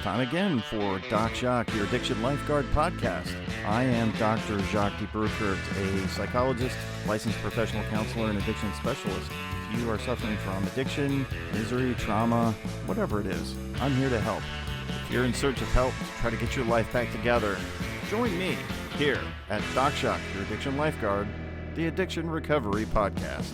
Time again for Doc Jacques, your Addiction Lifeguard podcast. I am Dr. Jacques de Bruckert, a psychologist, licensed professional counselor, and addiction specialist. If you are suffering from addiction, misery, trauma, whatever it is, I'm here to help. If you're in search of help to try to get your life back together, join me here at Doc Jacques, your Addiction Lifeguard, the Addiction Recovery Podcast.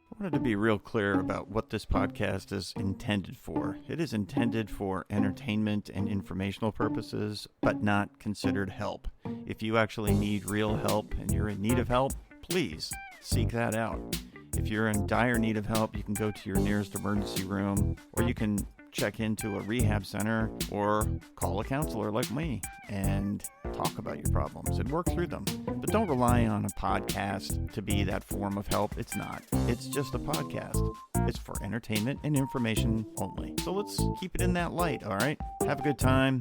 I wanted to be real clear about what this podcast is intended for. It is intended for entertainment and informational purposes, but not considered help. If you actually need real help and you're in need of help, please seek that out. If you're in dire need of help, you can go to your nearest emergency room, or you can check into a rehab center or call a counselor like me and talk about your problems and work through them. But don't rely on a podcast to be that form of help. It's not. It's just a podcast. It's for entertainment and information only. So let's keep it in that light, all right? Have a good time,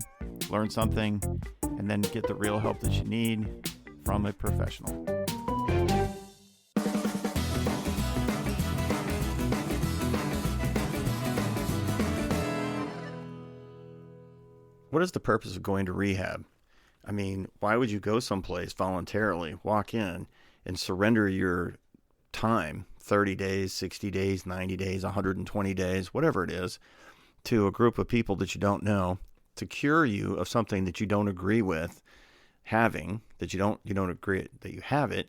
learn something, and then get the real help that you need from a professional. What is the purpose of going to rehab? I mean, why would you go someplace voluntarily, walk in, and surrender your time, 30 days, 60 days, 90 days, 120 days, whatever it is, to a group of people that you don't know to cure you of something that you don't agree with having, that you don't agree that you have it,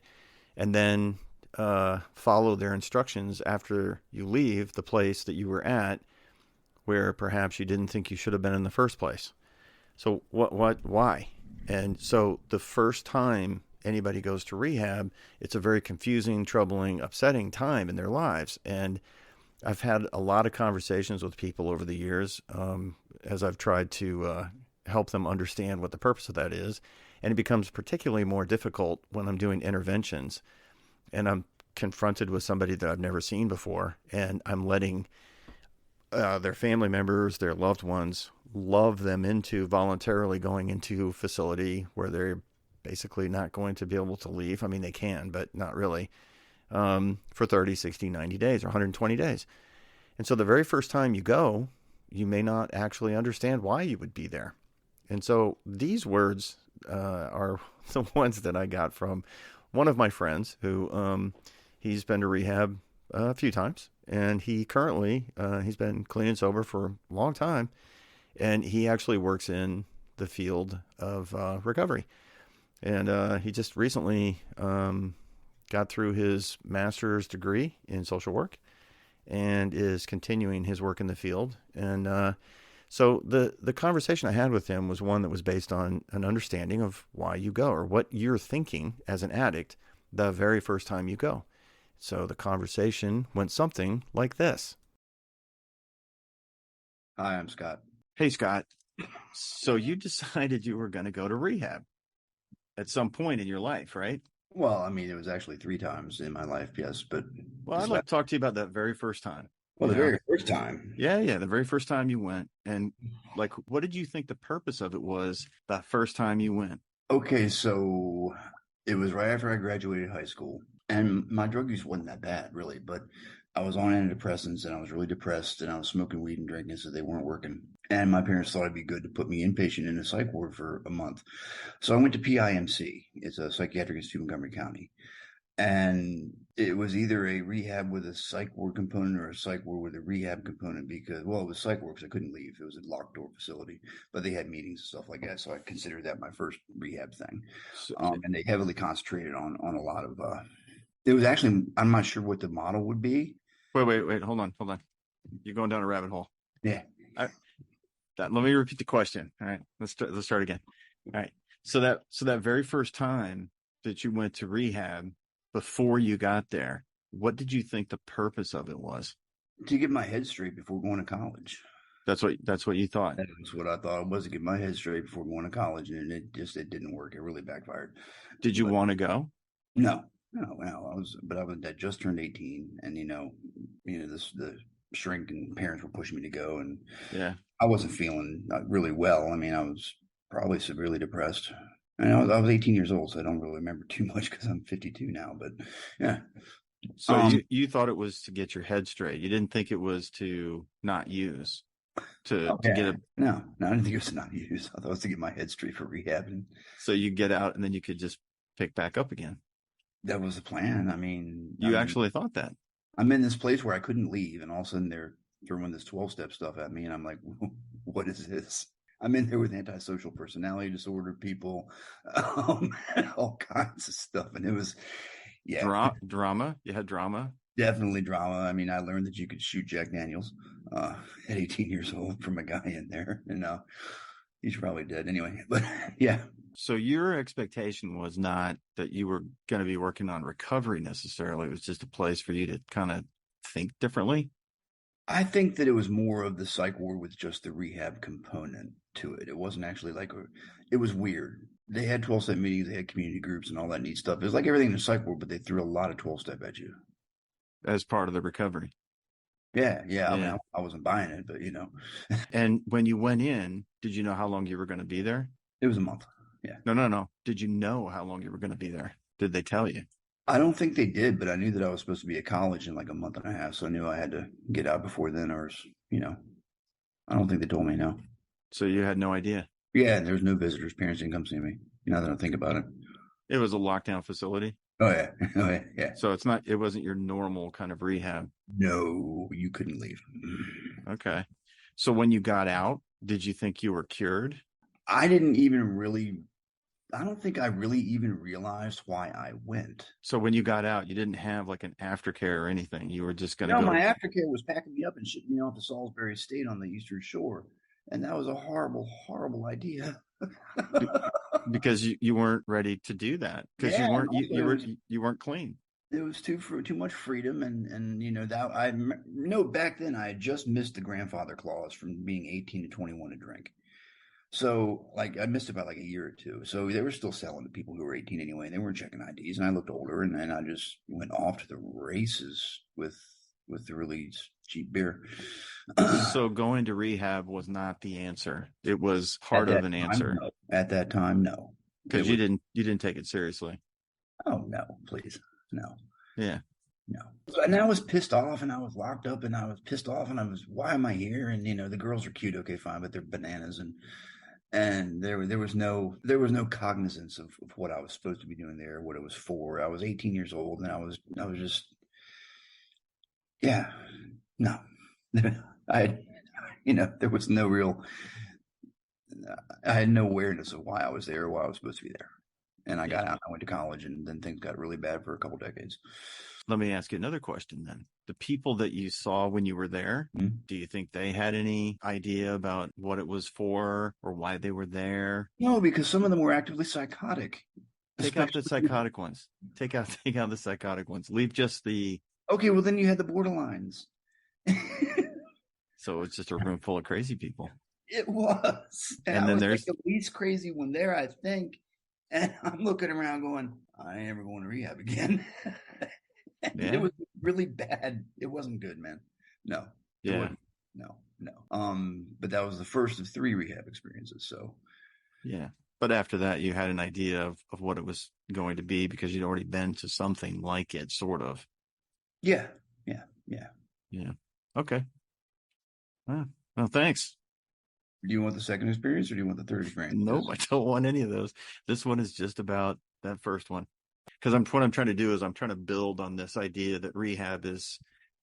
and then follow their instructions after you leave the place that you were at where perhaps you didn't think you should have been in the first place. So why? And so the first time anybody goes to rehab, it's a very confusing, troubling, upsetting time in their lives. And I've had a lot of conversations with people over the years as I've tried to help them understand what the purpose of that is. And it becomes particularly more difficult when I'm doing interventions and I'm confronted with somebody that I've never seen before, and I'm letting their family members, their loved ones, love them into voluntarily going into a facility where they're basically not going to be able to leave. I mean, they can, but not really, for 30, 60, 90 days or 120 days. And so the very first time you go, you may not actually understand why you would be there. And so these words are the ones that I got from one of my friends who he's been to rehab a few times. And he currently, he's been clean and sober for a long time. And he actually works in the field of recovery. And he just recently got through his master's degree in social work and is continuing his work in the field. And so the conversation I had with him was one that was based on an understanding of why you go or what you're thinking as an addict the very first time you go. So the conversation went something like this. Hi, I'm Scott. Hey, Scott. So you decided you were going to go to rehab at some point in your life, right? Well, I mean, it was actually 3 times in my life, yes. But well, I'd like to talk to you about that very first time. Well, the very first time. Yeah, the very first time you went. And like, what did you think the purpose of it was the first time you went? Okay, so it was right after I graduated high school. And my drug use wasn't that bad, really, but I was on antidepressants and I was really depressed and I was smoking weed and drinking, so they weren't working. And my parents thought it'd be good to put me inpatient in a psych ward for a month. So I went to PIMC. It's a psychiatric institute in Montgomery County. And it was either a rehab with a psych ward component or a psych ward with a rehab component because, well, it was psych ward because I couldn't leave. It was a locked door facility, but they had meetings and stuff like that. So I considered that my first rehab thing. And they heavily concentrated on a lot of, it was actually, I'm not sure what the model would be. Wait. Hold on. You're going down a rabbit hole. Yeah. Let me repeat the question. All right. Let's start again. All right. So that very first time that you went to rehab, before you got there, what did you think the purpose of it was? To get my head straight before going to college. That's what you thought. That's what I thought it was, to get my head straight before going to college, and it didn't work. It really backfired. Did you want to go? No. I just turned 18, and the shrink and parents were pushing me to go, and yeah, I wasn't feeling really well. I mean, I was Probably severely depressed. And I was 18 years old, so I don't really remember too much because I'm 52 now. But yeah, So um, you thought it was to get your head straight. You didn't think it was to not use oh to get yeah, a no, I didn't think it was not use. I thought it was to get my head straight for rehab, and so you get out and then you could just pick back up again. that was the plan. I mean, You actually thought that. I'm in this place where I couldn't leave, and all of a sudden they're throwing this 12-step stuff at me, and I'm like, what is this? I'm in there with antisocial personality disorder people, um, all kinds of stuff, and it was, yeah, Drama. You had drama. definitely drama. I mean, I learned that you could shoot Jack Daniels at 18 years old from a guy in there, and he's probably dead anyway. But yeah, So your expectation was not that you were going to be working on recovery necessarily. It was just a place for you to kind of think differently. I think that it was more of the psych ward with just the rehab component to it. It wasn't actually it was weird. They had 12-step meetings, they had community groups and all that neat stuff. It was like everything in the psych ward, but they threw a lot of 12-step at you. As part of the recovery. Yeah, yeah. I mean, Yeah. I wasn't buying it, but And when you went in, did you know how long you were going to be there? it was a month. Yeah. No, no, no. Did you know how long you were going to be there? Did they tell you? I don't think they did, but I knew that I was supposed to be at college in like a month and a half. So I knew I had to get out before then, I don't think they told me no. So you had no idea. Yeah, and there was no visitors. Parents didn't come see me. Now that I think about it. It was a lockdown facility. Oh, yeah. Oh, yeah. Yeah. So it wasn't your normal kind of rehab. No, you couldn't leave. Okay. So when you got out, did you think you were cured? I didn't even really, I don't think I really even realized why I went. So when you got out, you didn't have like an aftercare or anything. You were just going to No, go my to aftercare was packing me up and shipping me off to Salisbury State on the Eastern Shore. And that was a horrible, horrible idea. because you weren't ready to do that because Yeah, you and weren't also you weren't clean. it was too much freedom, and that I know back then I had just missed the grandfather clause from being 18 to 21 to drink. So like I missed about like a year or two. So they were still selling to people who were 18 anyway, and they weren't checking IDs. And I looked older, and I just went off to the races with the really cheap beer. So going to rehab was not the answer. It was At part of that an time, answer no. At that time, no. because It was, you didn't take it seriously. oh no, please, no, Yeah. no. And I was pissed off, and I was locked up, and I was pissed off, and I was, why am I here? And the girls are cute, okay, fine, but they're bananas, and there was no cognizance of what I was supposed to be doing there, what it was for. I was 18 years old, and I was just, yeah, no. I there was no real, I had no awareness of why I was there or why I was supposed to be there. And I Yeah. got out, I went to college, and then things got really bad for a couple decades. Let me ask you another question then. The people that you saw when you were there, Mm-hmm. do you think they had any idea about what it was for or why they were there? No, because some of them were actively psychotic. Take out the Especially, psychotic ones. Take out the psychotic ones. Leave just the okay, well, then you had the borderlines. so it's just a room full of crazy people. It was. And And I then was like there's the least crazy one there, I think. And I'm looking around going, I ain't ever going to rehab again. Yeah. It was really bad. It wasn't good, man. No. It Yeah. wasn't. No, no. But that was the first of 3 rehab experiences. So Yeah. But after that, you had an idea of what it was going to be because you'd already been to something like it, sort of. yeah, yeah, yeah. Yeah. Okay. Well, thanks. Do you want the second experience or do you want the third experience? Nope, I don't want any of those. This one is just about that first one. Because what I'm trying to do is I'm trying to build on this idea that rehab is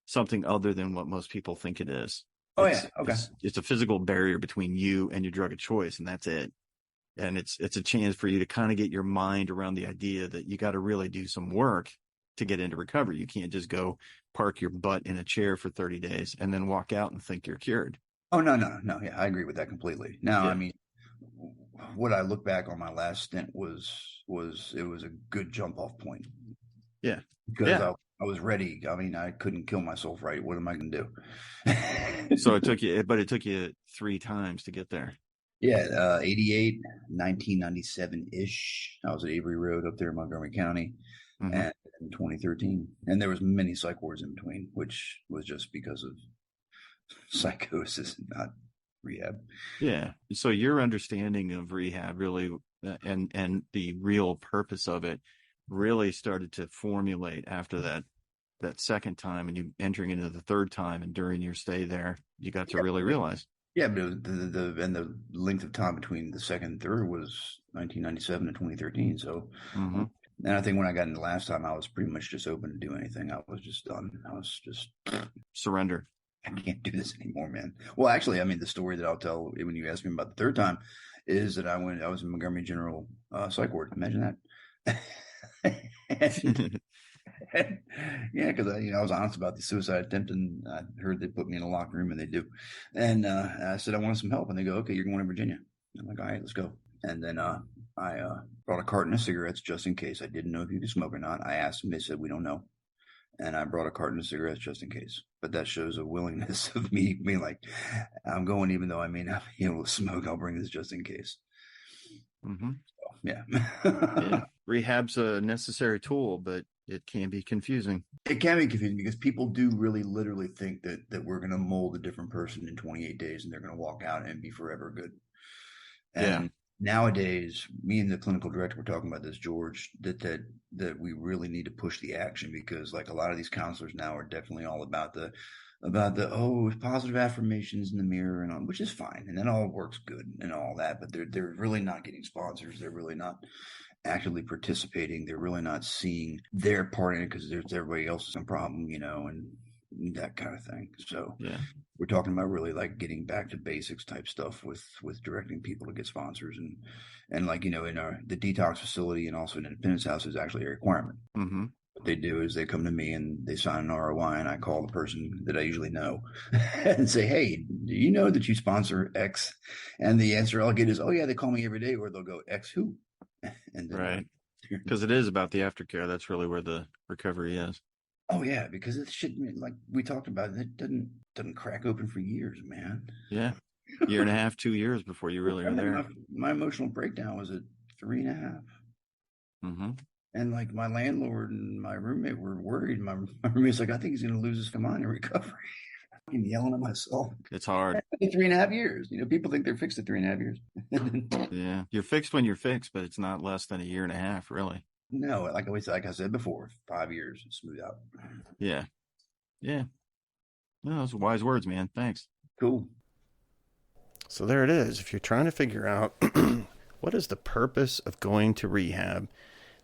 something other than what most people think it is. Oh, yeah. Okay. It's a physical barrier between you and your drug of choice, and that's it. And it's a chance for you to kind of get your mind around the idea that you got to really do some work to get into recovery. You can't just go park your butt in a chair for 30 days and then walk out and think you're cured. Oh, no, no, no. Yeah, I agree with that completely. Now, I Yeah. mean, what I look back on my last stint was it was a good jump off point. Yeah. Because Yeah. I was ready. I mean, I couldn't kill myself, right? What am I going to do? So it took you 3 times to get there. Yeah, 88, 1997-ish. I was at Avery Road up there in Montgomery County, Mm-hmm. and in 2013. And there was many psych wards in between, which was just because of psychosis, not rehab. Yeah. So your understanding of rehab really, and the real purpose of it really started to formulate after that second time, and you entering into the third time, and during your stay there, you got to really realize. Yeah, but the length of time between the second and third was 1997 to 2013. So, Hmm. and I think when I got in the last time, I was pretty much just open to do anything. I was just done. I was just, Surrender. I can't do this anymore, man. Well, actually, I mean, the story that I'll tell when you ask me about the third time is that I was in Montgomery General Psych Ward. Imagine that. and, yeah, because I was honest about the suicide attempt, and I heard they put me in a locked room, and they do. And I said I wanted some help, and they go, "Okay, you're going to Virginia." I'm like, "All right, let's go." And then I brought a carton of cigarettes just in case. I didn't know if you could smoke or not. I asked them; they said we don't know. And I brought a carton of cigarettes just in case. But that shows a willingness of me being like, I'm going, even though I may not be able to smoke. I'll bring this just in case. Hmm. So, yeah. Yeah. Rehab's a necessary tool, but it can be confusing. It can be confusing because people do really literally think that we're going to mold a different person in 28 days and they're going to walk out and be forever good. Yeah. And nowadays, me and the clinical director were talking about this, George, that we really need to push the action, because like a lot of these counselors now are definitely all about the positive affirmations in the mirror and all, which is fine, and that all works good and all that, but they're really not getting sponsors. They're really not actively participating. They're really not seeing their part in it because there's everybody else's problem, and that kind of thing. So Yeah. we're talking about really like getting back to basics type stuff with directing people to get sponsors, and like in the detox facility and also in Independence House is actually a requirement. Hmm. What they do is they come to me and they sign an ROI, and I call the person that I usually know and say, "Hey, do you know that you sponsor X?" And the answer I'll get is, "Oh yeah, they call me every day," or they'll go, "X who?" And then Right. Because it is about the aftercare. That's really where the recovery is. oh yeah, because it should, like we talked about, it doesn't crack open for years, man. Yeah. Year and a half, 2 years before you really are there. My emotional breakdown was at 3.5. Hmm. And like my landlord and my roommate were worried. My roommate's like, I think he's going to lose his mind in recovery. I'm yelling at myself. It's hard. 3.5 years. People think they're fixed at 3.5 years. Yeah. You're fixed when you're fixed, but it's not less than a year and a half, really. No, like I said before, 5 years, smooth out. Yeah. Yeah. No, those are wise words, man. Thanks. Cool. So there it is. If you're trying to figure out what is the purpose of going to rehab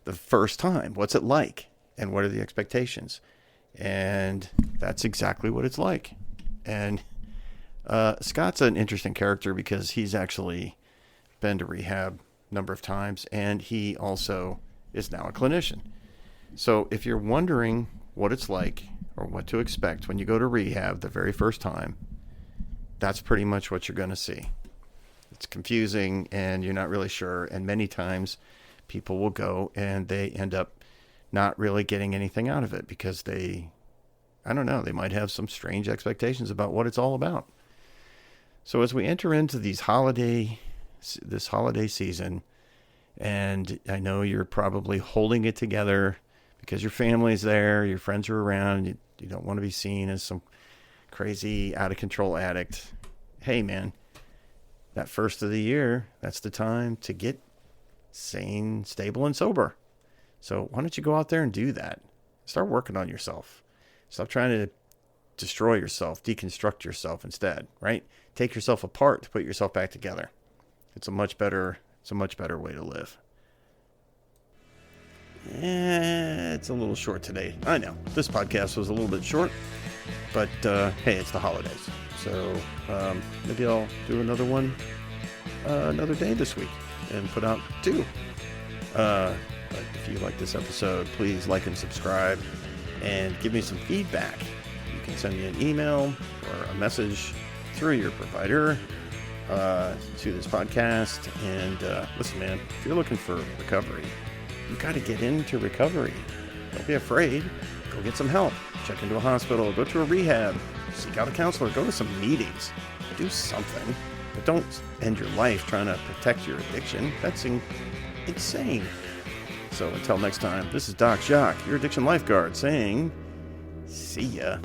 the first time, what's it like, and what are the expectations? And that's exactly what it's like. And Scott's an interesting character because he's actually been to rehab a number of times, and he also is now a clinician. So if you're wondering what it's like or what to expect when you go to rehab the very first time, that's pretty much what you're going to see. It's confusing and you're not really sure. And many times people will go and they end up not really getting anything out of it because I don't know, they might have some strange expectations about what it's all about. So as we enter into this holiday season, and I know you're probably holding it together because your family's there, your friends are around, you don't want to be seen as some crazy out of control addict. Hey man, that first of the year, that's the time to get sane, stable, and sober. So why don't you go out there and do that? Start working on yourself. Stop trying to destroy yourself, deconstruct yourself instead, right? Take yourself apart to put yourself back together. It's a much better way to live. It's a little short today. I know. This podcast was a little bit short, but hey, it's the holidays. So maybe I'll do another one another day this week and put out 2. But if you like this episode, please like and subscribe and give me some feedback. You can send me an email or a message through your provider to this podcast. And listen, man, if you're looking for recovery, you got to get into recovery. Don't be afraid. Go get some help. Check into a hospital. Go to a rehab. Seek out a counselor. Go to some meetings. Do something. But don't end your life trying to protect your addiction. That's insane. So until next time, this is Doc Jacques, your addiction lifeguard, saying, see ya.